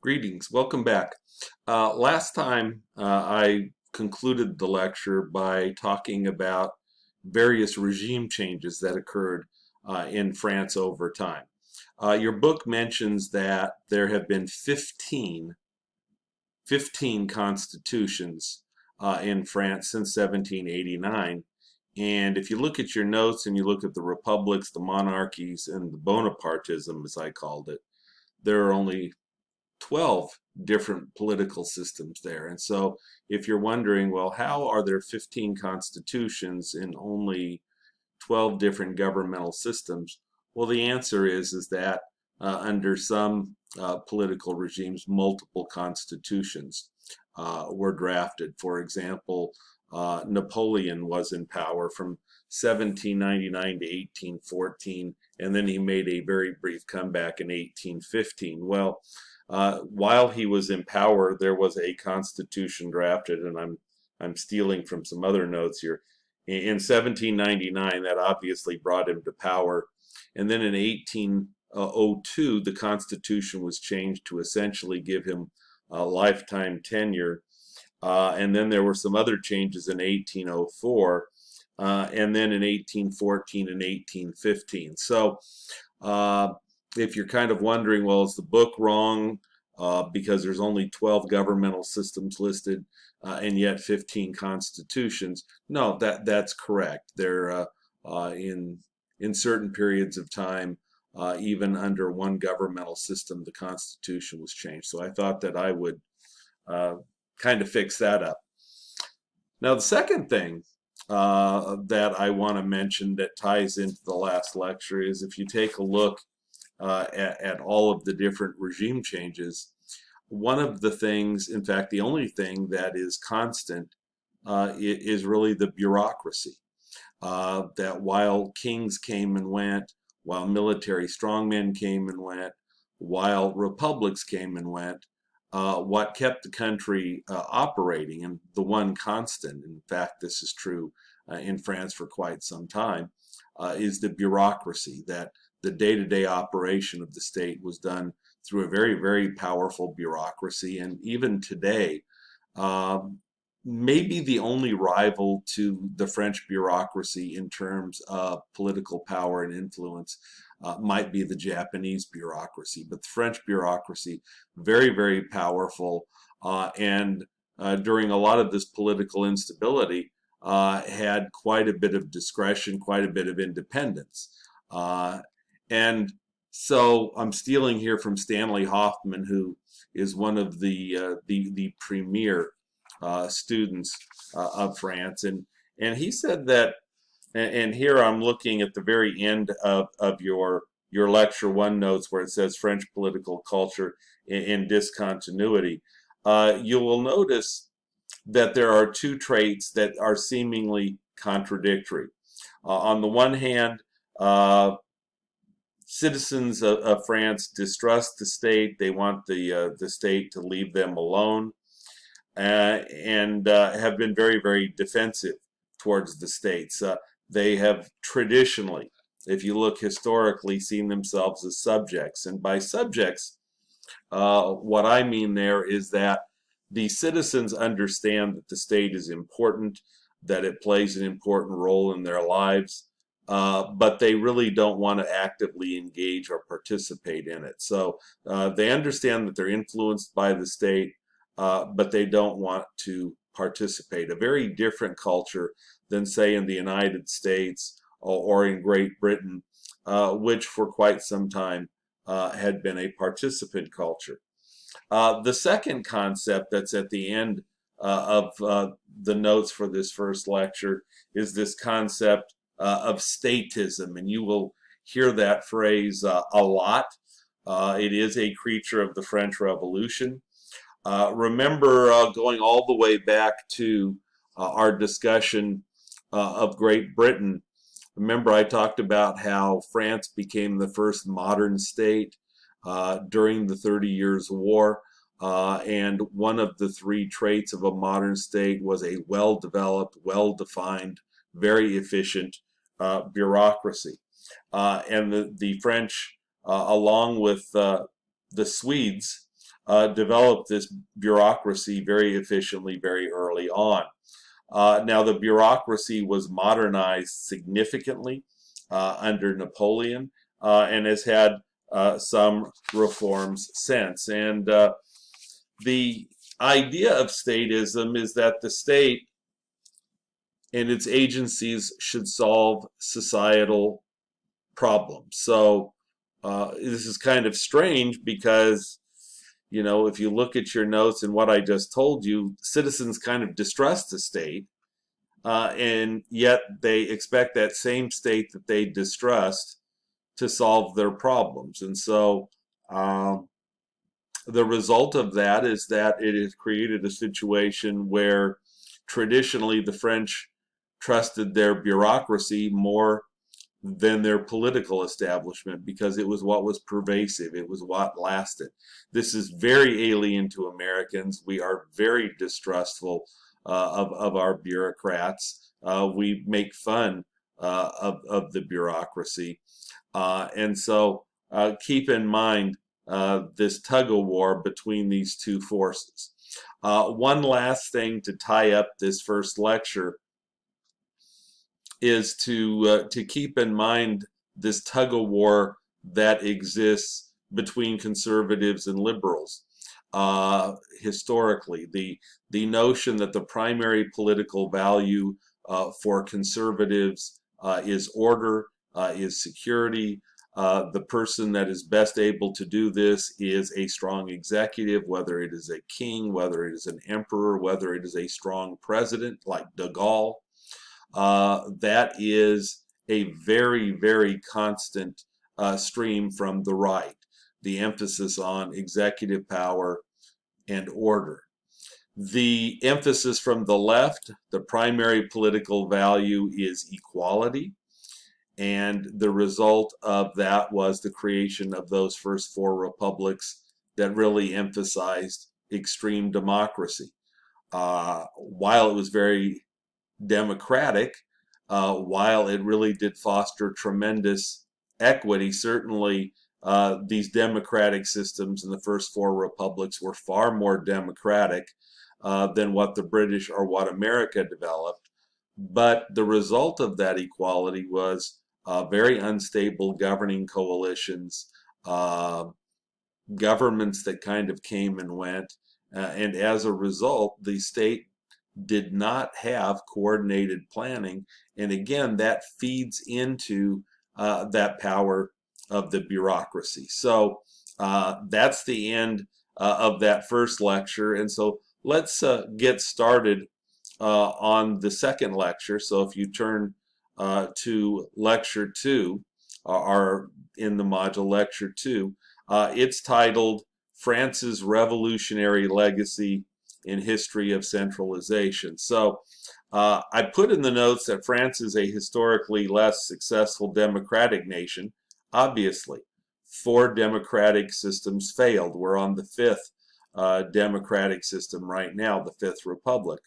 Greetings, welcome back. Last time I concluded the lecture by talking about various regime changes that occurred in France over time. Your book mentions that there have been 15 constitutions in France since 1789. And if you look at your notes and you look at the republics, the monarchies, and the Bonapartism, as I called it, there are only 12 different political systems there. And so if you're wondering, well, how are there 15 constitutions in only 12 different governmental systems? Well, the answer is that under some political regimes, multiple constitutions were drafted. For example, Napoleon was in power from 1799 to 1814, and then he made a very brief comeback in 1815. Well, while he was in power, there was a constitution drafted, and I'm stealing from some other notes here. In 1799, that obviously brought him to power, and then in 1802, the Constitution was changed to essentially give him a lifetime tenure. And then there were some other changes in 1804, and then in 1814 and 1815. So if you're kind of wondering, well, is the book wrong because there's only 12 governmental systems listed and yet 15 constitutions? No, that's correct. They're in certain periods of time, even under one governmental system, the Constitution was changed. So I thought that I would kind of fix that up. Now, the second thing that I want to mention that ties into the last lecture is if you take a look at all of the different regime changes, one of the things, in fact, the only thing that is constant is really the bureaucracy. That while kings came and went, while military strongmen came and went, while republics came and went, what kept the country operating, and the one constant, in fact, this is true in France for quite some time, is the bureaucracy, that the day-to-day operation of the state was done through a very, very powerful bureaucracy. And even today, maybe the only rival to the French bureaucracy in terms of political power and influence might be the Japanese bureaucracy. But the French bureaucracy, very, very powerful, and during a lot of this political instability, had quite a bit of discretion, quite a bit of independence. And so I'm stealing here from Stanley Hoffman, who is one of the premier students of France, and he said that, and here I'm looking at the very end of your lecture one notes where it says French political culture in discontinuity. You will notice that there are two traits that are seemingly contradictory. On the one hand, citizens of France distrust the state. They want the state to leave them alone, and have been very, very defensive towards the states. They have traditionally, if you look historically, seen themselves as subjects. And by subjects, what I mean there is that the citizens understand that the state is important, that it plays an important role in their lives, but they really don't want to actively engage or participate in it. So they understand that they're influenced by the state, but they don't want to participate. A very different culture than, say, in the United States or in Great Britain, which for quite some time had been a participant culture. The second concept that's at the end of the notes for this first lecture is this concept of statism, and you will hear that phrase a lot. It is a creature of the French Revolution. Remember going all the way back to our discussion of Great Britain. Remember I talked about how France became the first modern state during the 30 Years' War, and one of the three traits of a modern state was a well-developed, well-defined, very efficient bureaucracy. And the French, along with the Swedes, developed this bureaucracy very efficiently very early on. Now, the bureaucracy was modernized significantly under Napoleon and has had some reforms since. And the idea of statism is that the state and its agencies should solve societal problems. So this is kind of strange because, you know, if you look at your notes and what I just told you, citizens kind of distrust the state, and yet they expect that same state that they distrust to solve their problems. And so the result of that is that it has created a situation where traditionally the French trusted their bureaucracy more than their political establishment because it was what was pervasive, it was what lasted. This is very alien to Americans. We are very distrustful of our bureaucrats. We make fun of the bureaucracy. And so keep in mind this tug of war between these two forces. One last thing to tie up this first lecture is to keep in mind this tug of war that exists between conservatives and liberals. Historically, the notion that the primary political value for conservatives is order, is security. The person that is best able to do this is a strong executive, whether it is a king, whether it is an emperor, whether it is a strong president like de Gaulle. That is a very, very constant stream from the right, the emphasis on executive power and order. The emphasis from the left, the primary political value is equality, and the result of that was the creation of those first four republics that really emphasized extreme democracy. While it was very democratic, while it really did foster tremendous equity, certainly these democratic systems in the first four republics were far more democratic than what the British or what America developed. But the result of that equality was very unstable governing coalitions, governments that kind of came and went, and as a result, the state did not have coordinated planning, and again, that feeds into that power of the bureaucracy. So that's the end of that first lecture, and so let's get started on the second lecture. So if you turn to lecture 2, or in the module lecture 2, it's titled France's Revolutionary Legacy in History of Centralization. So I put in the notes that France is a historically less successful democratic nation. Obviously, 4 democratic systems failed. We're on the 5th democratic system right now, the 5th Republic.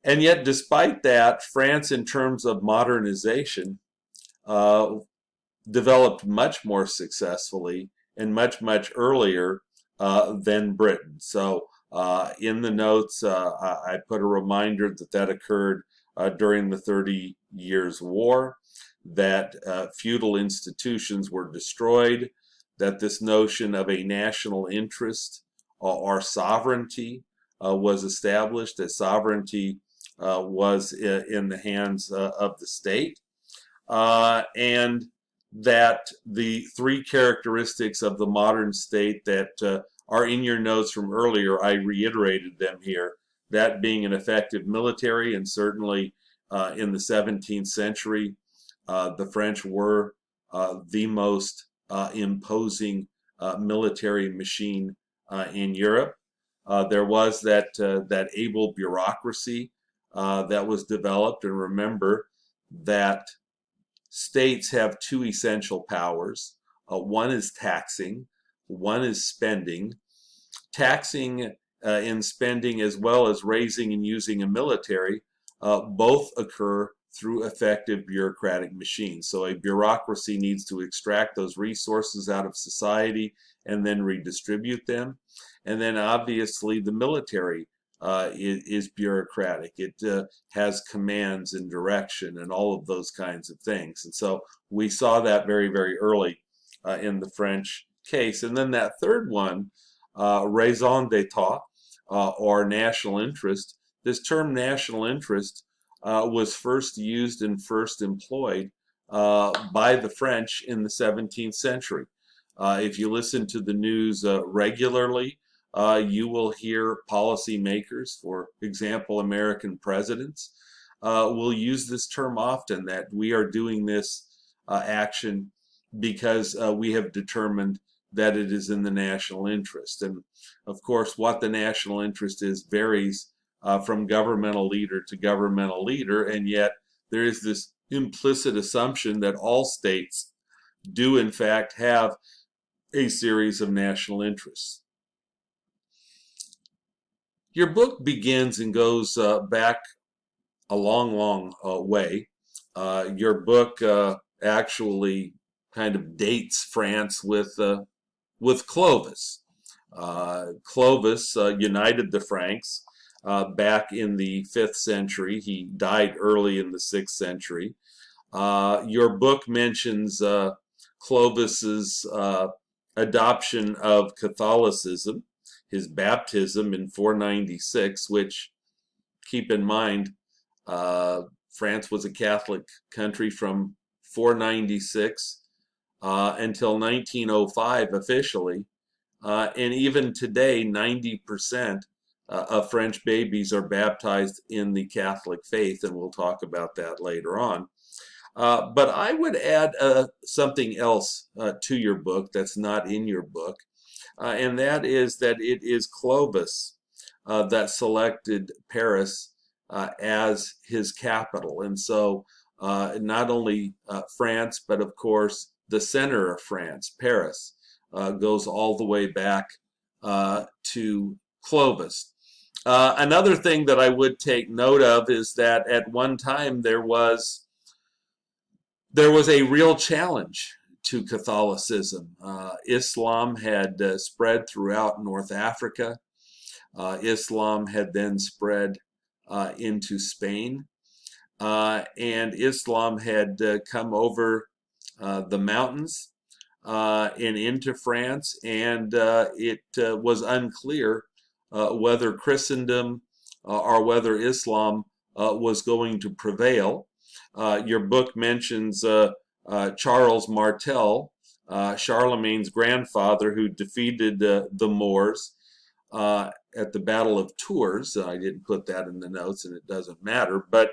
And yet, despite that, France, in terms of modernization, developed much more successfully and much, much earlier than Britain. So in the notes, I put a reminder that that occurred during the 30 Years' War, that feudal institutions were destroyed, that this notion of a national interest or sovereignty was established, that sovereignty was in the hands of the state, and that the 3 characteristics of the modern state that are in your notes from earlier, I reiterated them here, that being an effective military, and certainly in the 17th century, the French were the most imposing military machine in Europe. There was that able bureaucracy that was developed, and remember that states have 2 essential powers. One is taxing, one is spending. Taxing and spending, as well as raising and using a military, both occur through effective bureaucratic machines. So a bureaucracy needs to extract those resources out of society and then redistribute them. And then obviously the military is bureaucratic. It has commands and direction and all of those kinds of things. And so we saw that very, very early in the French case. And then that third one, raison d'etat, or national interest. This term national interest was first used and first employed by the French in the 17th century. If you listen to the news regularly, you will hear policymakers, for example, American presidents, will use this term often, that we are doing this action because we have determined that it is in the national interest. And of course, what the national interest is varies from governmental leader to governmental leader, and yet there is this implicit assumption that all states do in fact have a series of national interests. Your book begins and goes back a long, long way. Your book actually kind of dates France with Clovis. Clovis united the Franks back in the 5th century. He died early in the 6th century. Your book mentions Clovis's adoption of Catholicism, his baptism in 496, which, keep in mind, France was a Catholic country from 496 until 1905 officially. And even today, 90% of French babies are baptized in the Catholic faith, and we'll talk about that later on. But I would add something else to your book that's not in your book, and that is that it is Clovis that selected Paris as his capital. And so not only France, but of course the center of France, Paris, goes all the way back to Clovis. Another thing that I would take note of is that at one time there was a real challenge to Catholicism. Islam had spread throughout North Africa. Islam had then spread into Spain, and Islam had come over the mountains and into France, and it was unclear whether Christendom or whether Islam was going to prevail. Your book mentions Charles Martel, Charlemagne's grandfather, who defeated the Moors at the Battle of Tours. I didn't put that in the notes, and it doesn't matter, but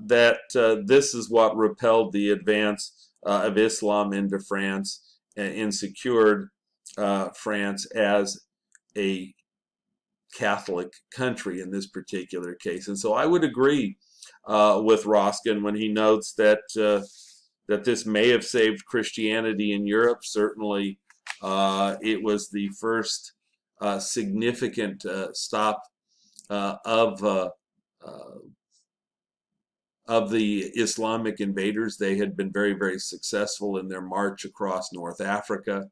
this is what repelled the advance of Islam into France and secured France as a Catholic country in this particular case. And so I would agree with Roskin when he notes that that this may have saved Christianity in Europe. Certainly, it was the first significant stop of the Islamic invaders. They had been very, very successful in their march across North Africa.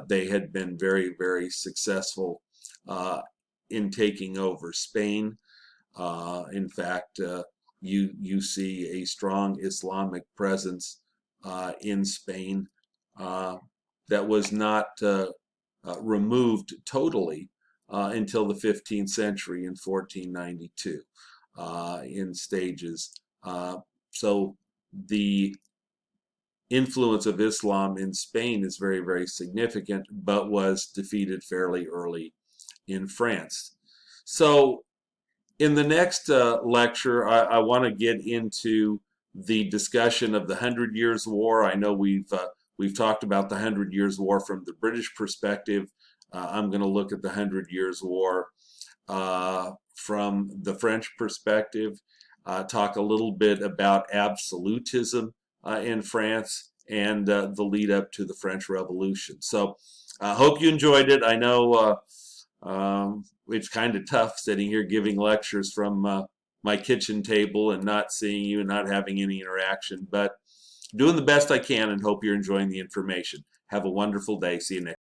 They had been very, very successful in taking over Spain. In fact, you see a strong Islamic presence in Spain that was not removed totally until the 15th century in 1492 in stages. So the influence of Islam in Spain is very, very significant, but was defeated fairly early in France. So in the next lecture, I want to get into the discussion of the 100 Years' War. I know we've talked about the 100 Years' War from the British perspective. I'm going to look at the 100 Years' War from the French perspective, talk a little bit about absolutism in France and the lead up to the French Revolution. So I hope you enjoyed it. I know it's kind of tough sitting here giving lectures from my kitchen table and not seeing you and not having any interaction. But doing the best I can and hope you're enjoying the information. Have a wonderful day. See you next.